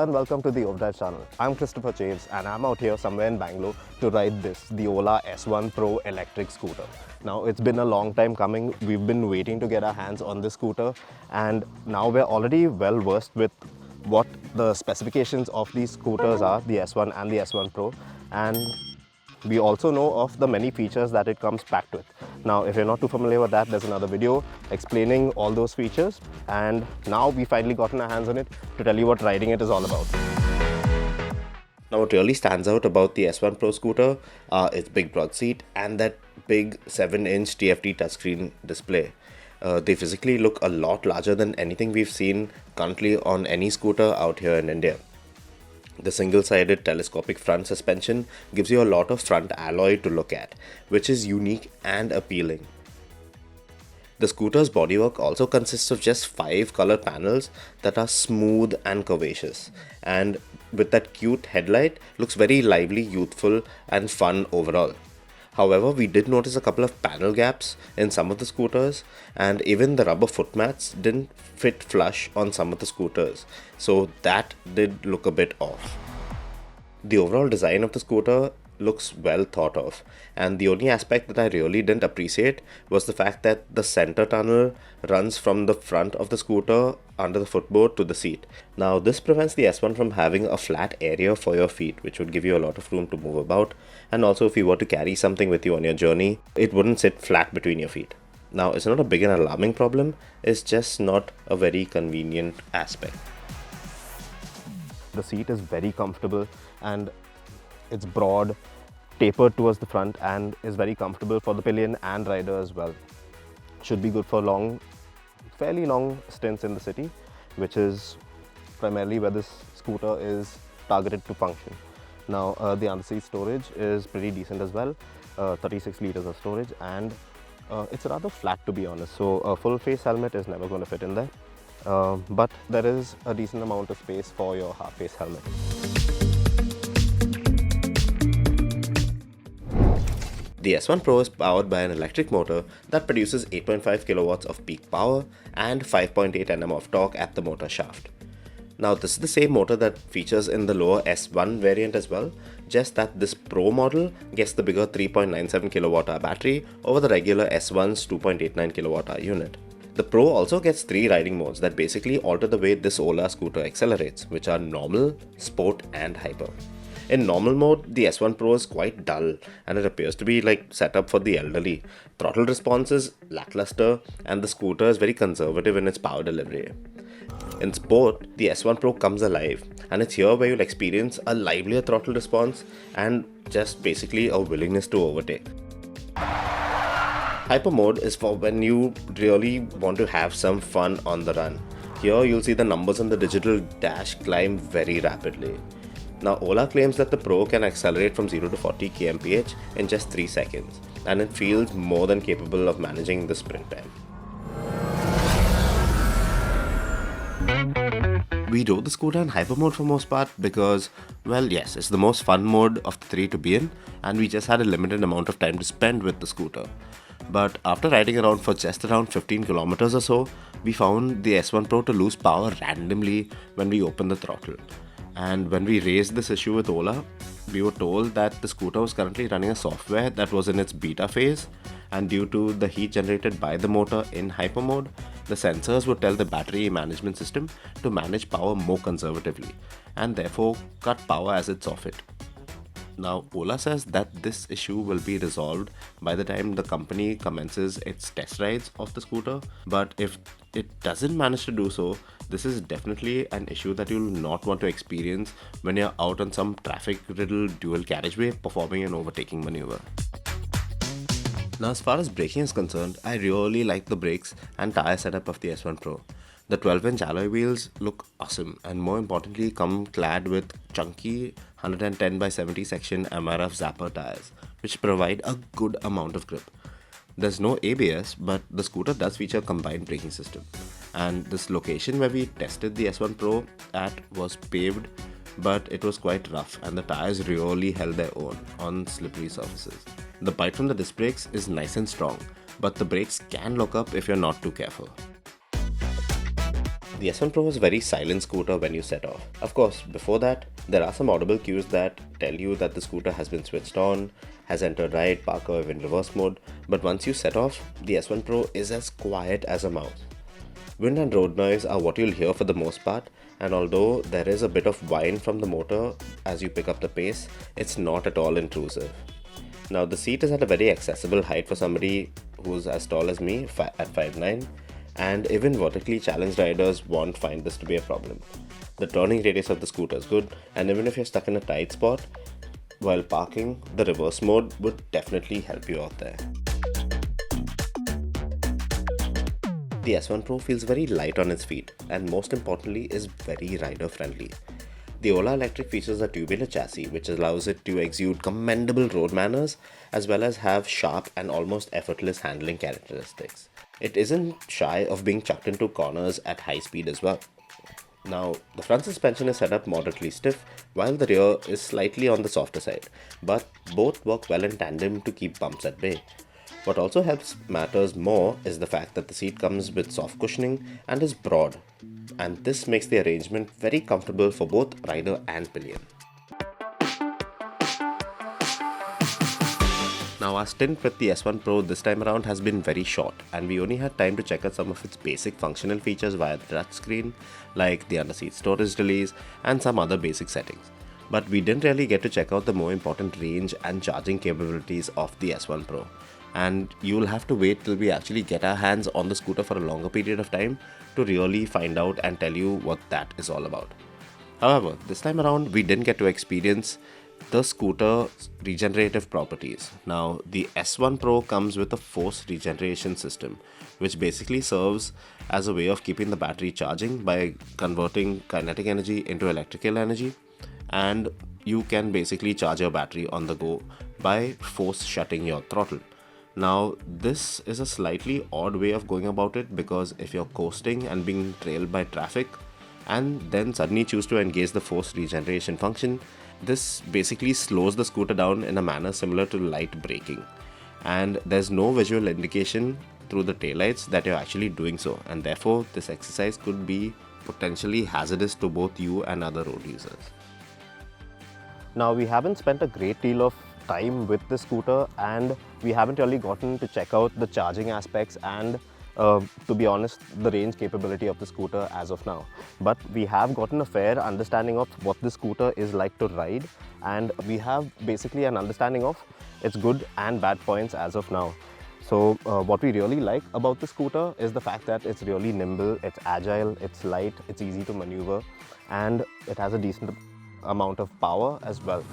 and welcome to the OVERDRIVE channel. I'm Christopher Chaves and I'm out here somewhere in Bangalore to ride the Ola S1 Pro electric scooter. Now it's been a long time coming. We've been waiting to get our hands on this scooter, and now we're already well versed with what the specifications of these scooters are, the S1 and the S1 Pro, and we also know of the many features that it comes packed with. Now, if you're not too familiar with that, there's another video explaining all those features, and now we finally gotten our hands on it to tell you what riding it is all about. Now, what really stands out about the S1 Pro scooter its big broad seat and that big 7-inch TFT touchscreen display. They physically look a lot larger than anything we've seen currently on any scooter out here in India. The single-sided telescopic front suspension gives you a lot of front alloy to look at, which is unique and appealing. The scooter's bodywork also consists of just 5 color panels that are smooth and curvaceous, and with that cute headlight, looks very lively, youthful and fun overall. However, we did notice a couple of panel gaps in some of the scooters, and even the rubber foot mats didn't fit flush on some of the scooters, so that did look a bit off. The overall design of the scooter looks well thought of, and the only aspect that I really didn't appreciate was the fact that the center tunnel runs from the front of the scooter under the footboard to the seat. Now this prevents the S1 from having a flat area for your feet, which would give you a lot of room to move about, and also if you were to carry something with you on your journey, it wouldn't sit flat between your feet. Now it's not a big and alarming problem, it's just not a very convenient aspect. The seat is very comfortable and it's broad, tapered towards the front, and is very comfortable for the pillion and rider as well. Should be good for fairly long stints in the city, which is primarily where this scooter is targeted to function. Now the underseat storage is pretty decent as well, 36 liters of storage, and it's rather flat to be honest, so a full face helmet is never going to fit in there, but there is a decent amount of space for your half face helmet. The S1 Pro is powered by an electric motor that produces 8.5 kilowatts of peak power and 5.8 Nm of torque at the motor shaft. Now this is the same motor that features in the lower S1 variant as well, just that this Pro model gets the bigger 3.97 kWh battery over the regular S1's 2.89 kWh unit. The Pro also gets 3 riding modes that basically alter the way this Ola scooter accelerates, which are normal, sport and hyper. In normal mode, the S1 Pro is quite dull and it appears to be set up for the elderly. Throttle response is lackluster and the scooter is very conservative in its power delivery. In sport, the S1 Pro comes alive, and it's here where you'll experience a livelier throttle response and just basically a willingness to overtake. Hyper mode is for when you really want to have some fun on the run. Here you'll see the numbers on the digital dash climb very rapidly. Now Ola claims that the Pro can accelerate from 0 to 40 kmph in just 3 seconds, and it feels more than capable of managing the sprint time. We rode the scooter in hyper mode for most part because, well, yes, it's the most fun mode of the 3 to be in, and we just had a limited amount of time to spend with the scooter. But after riding around for just around 15 kilometers or so, we found the S1 Pro to lose power randomly when we opened the throttle. And when we raised this issue with Ola, we were told that the scooter was currently running a software that was in its beta phase, and due to the heat generated by the motor in hyper mode, the sensors would tell the battery management system to manage power more conservatively and therefore cut power as it's off it. Now Ola says that this issue will be resolved by the time the company commences its test rides of the scooter, but if it doesn't manage to do so, this is definitely an issue that you'll not want to experience when you're out on some traffic-riddled dual carriageway performing an overtaking maneuver. Now as far as braking is concerned, I really like the brakes and tyre setup of the S1 Pro. The 12-inch alloy wheels look awesome and more importantly come clad with chunky 110/70 section MRF Zapper tyres, which provide a good amount of grip. There's no ABS, but the scooter does feature a combined braking system. And this location where we tested the S1 Pro at was paved, but it was quite rough and the tires really held their own on slippery surfaces. The bite from the disc brakes is nice and strong, but the brakes can lock up if you're not too careful. The S1 Pro is a very silent scooter when you set off. Of course, before that, there are some audible cues that tell you that the scooter has been switched on, has entered ride, park or in reverse mode, but once you set off, the S1 Pro is as quiet as a mouse. Wind and road noise are what you'll hear for the most part, and although there is a bit of whine from the motor as you pick up the pace, it's not at all intrusive. Now the seat is at a very accessible height for somebody who's as tall as me at 5'9", and even vertically challenged riders won't find this to be a problem. The turning radius of the scooter is good, and even if you're stuck in a tight spot while parking, the reverse mode would definitely help you out there. The S1 Pro feels very light on its feet, and most importantly is very rider friendly. The Ola Electric features a tubular chassis which allows it to exude commendable road manners as well as have sharp and almost effortless handling characteristics. It isn't shy of being chucked into corners at high speed as well. Now, the front suspension is set up moderately stiff while the rear is slightly on the softer side, but both work well in tandem to keep bumps at bay. What also helps matters more is the fact that the seat comes with soft cushioning and is broad, and this makes the arrangement very comfortable for both rider and pillion. Now our stint with the S1 Pro this time around has been very short, and we only had time to check out some of its basic functional features via the touchscreen, like the underseat storage release and some other basic settings. But we didn't really get to check out the more important range and charging capabilities of the S1 Pro. And you'll have to wait till we actually get our hands on the scooter for a longer period of time to really find out and tell you what that is all about. However, this time around we didn't get to experience the scooter's regenerative properties. Now, the S1 Pro comes with a force regeneration system, which basically serves as a way of keeping the battery charging by converting kinetic energy into electrical energy, and you can basically charge your battery on the go by force shutting your throttle. Now, this is a slightly odd way of going about it, because if you're coasting and being trailed by traffic and then suddenly choose to engage the force regeneration function, this basically slows the scooter down in a manner similar to light braking, and there's no visual indication through the taillights that you're actually doing so, and therefore this exercise could be potentially hazardous to both you and other road users. Now, we haven't spent a great deal of time with the scooter, and we haven't really gotten to check out the charging aspects and to be honest, the range capability of the scooter as of now. But we have gotten a fair understanding of what the scooter is like to ride, and we have basically an understanding of its good and bad points as of now. So what we really like about the scooter is the fact that it's really nimble, it's agile, it's light, it's easy to maneuver, and it has a decent amount of power as well.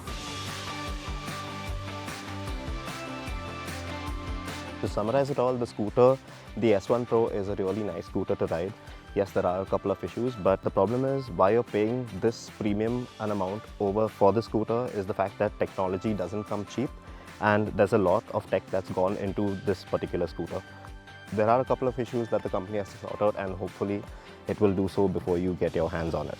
To summarize it all, the scooter, the S1 Pro, is a really nice scooter to ride. Yes, there are a couple of issues, but the problem is why you're paying this premium an amount over for the scooter is the fact that technology doesn't come cheap, and there's a lot of tech that's gone into this particular scooter. There are a couple of issues that the company has to sort out, and hopefully it will do so before you get your hands on it.